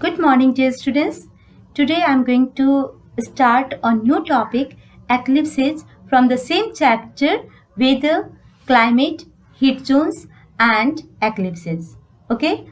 Good morning, dear students. Today I am going to start a new topic, eclipses, from the same chapter, weather, climate, heat zones, and eclipses. Okay?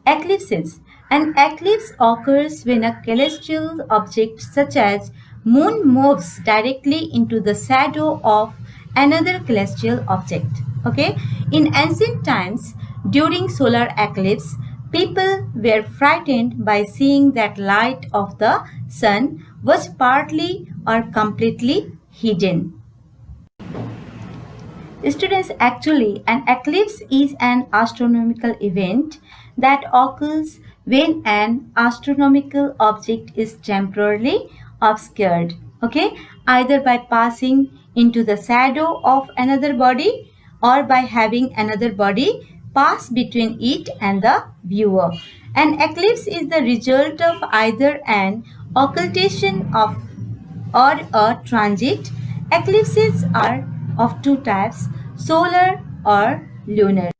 Eclipses. An eclipse occurs when a celestial object such as moon moves directly into the shadow of another celestial object. Okay? In ancient times, during solar eclipse, people were frightened by seeing that light of the sun was partly or completely hidden. Students, actually, an eclipse is an astronomical event that occurs when an astronomical object is temporarily obscured, okay, either by passing into the shadow of another body or by having another body pass between it and the viewer. An eclipse is the result of either an occultation of or a transit. Eclipses are of two types, solar or lunar.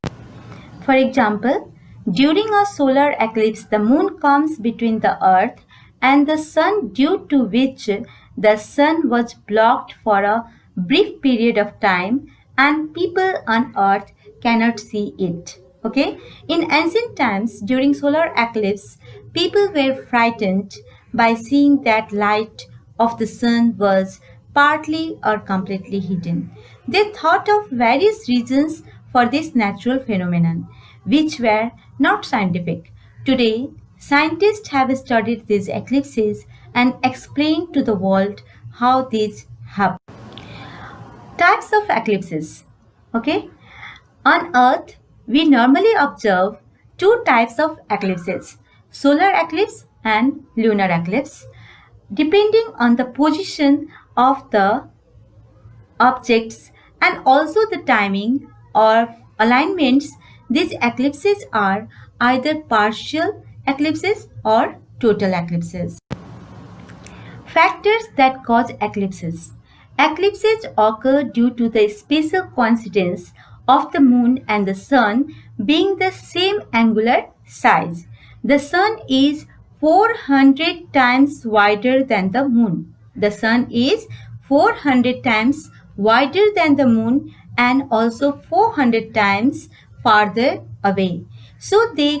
For example, during a solar eclipse, the moon comes between the earth and the sun, due to which the sun was blocked for a brief period of time and people on earth cannot see it. Okay? In ancient times, during solar eclipse, people were frightened by seeing that light of the sun was partly or completely hidden. They thought of various reasons for this natural phenomenon, which were not scientific. Today, scientists have studied these eclipses and explained to the world how these happen. Types of eclipses. Okay, on Earth, we normally observe two types of eclipses, solar eclipse and lunar eclipse. Depending on the position of the objects and also the timing or alignments, these eclipses are either partial eclipses or total eclipses. Factors that cause eclipses. Eclipses occur due to the special coincidence of the moon and the sun being the same angular size. The sun is 400 times wider than the moon. The sun is 400 times wider than the moon and also 400 times farther away. So they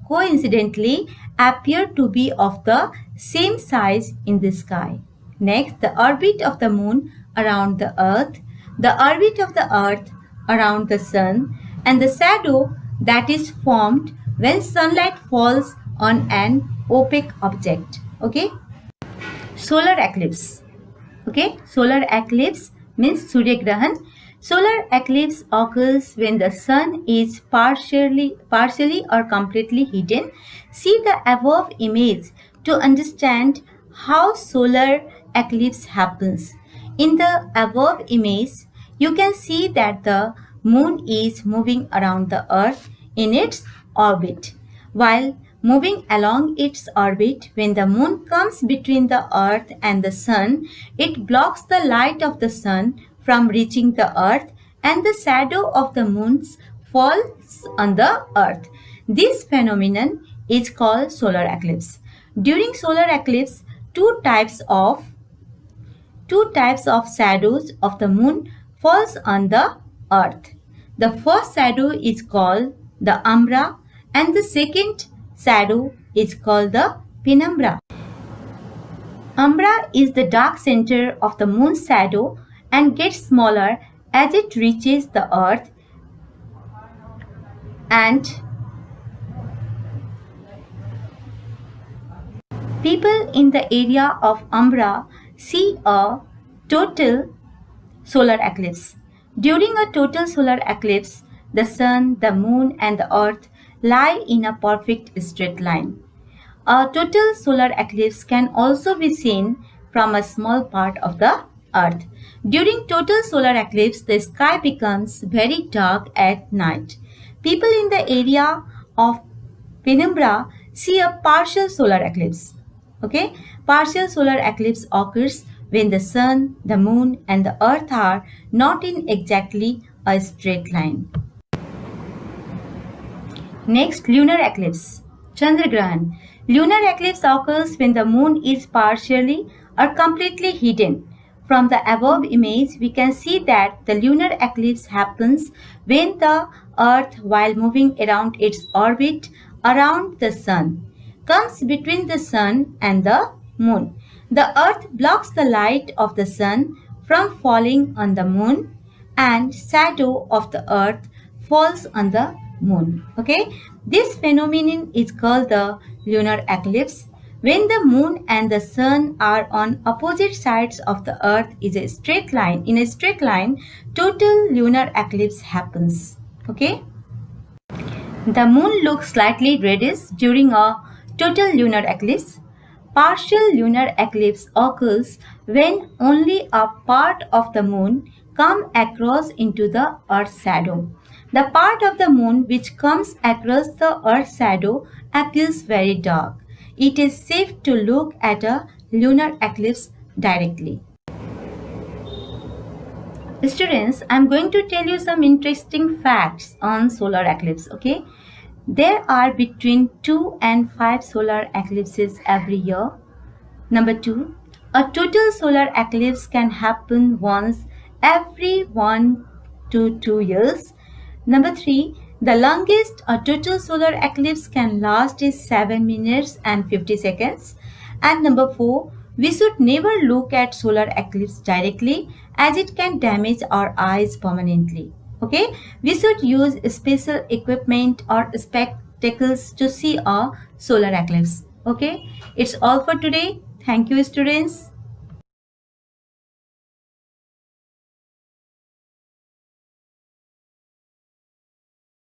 coincidentally appear to be of the same size in the sky. Next, the orbit of the moon around the earth, the orbit of the earth around the sun, and the shadow that is formed when sunlight falls on an opaque object. Okay? Solar eclipse. Okay? Solar eclipse means Surya Grahan. Solar eclipse occurs when the sun is partially or completely hidden. See the above image to understand how solar eclipse happens. In the above image, you can see that the moon is moving around the earth in its orbit. While moving along its orbit, when the moon comes between the earth and the sun, it blocks the light of the sun from reaching the earth and the shadow of the moon falls on the earth. This phenomenon is called solar eclipse. During solar eclipse, two types of shadows of the moon falls on the earth. The first shadow is called the umbra and the second shadow is called the penumbra. Umbra is the dark center of the moon's shadow and gets smaller as it reaches the earth, and people in the area of umbra see a total solar eclipse. During a total solar eclipse, the sun, the moon and the earth lie in a perfect straight line. A total solar eclipse can also be seen from a small part of the earth. During total solar eclipse, the sky becomes very dark at night. People in the area of penumbra see a partial solar eclipse. Okay? Partial solar eclipse occurs when the sun, the moon and the earth are not in exactly a straight line. Next, lunar eclipse. Chandragrahan. Lunar eclipse occurs when the moon is partially or completely hidden. From the above image, we can see that the lunar eclipse happens when the Earth, while moving around its orbit around the Sun, comes between the Sun and the Moon. The Earth blocks the light of the Sun from falling on the Moon, and shadow of the Earth falls on the Moon. Okay, this phenomenon is called the lunar eclipse. When the Moon and the Sun are on opposite sides of the Earth in a straight line, total lunar eclipse happens. Okay. The moon looks slightly reddish during a total lunar eclipse. Partial lunar eclipse occurs when only a part of the moon comes across into the Earth's shadow. The part of the moon which comes across the Earth's shadow appears very dark. It is safe to look at a lunar eclipse directly. Students, I am going to tell you some interesting facts on solar eclipse. Okay, there are between 2 and 5 solar eclipses every year. Number 2, a total solar eclipse can happen once every 1 to 2 years. Number 3, the longest a total solar eclipse can last is 7 minutes and 50 seconds. And number 4, we should never look at solar eclipse directly as it can damage our eyes permanently. Okay, we should use special equipment or spectacles to see a solar eclipse. Okay, it's all for today. Thank you, students.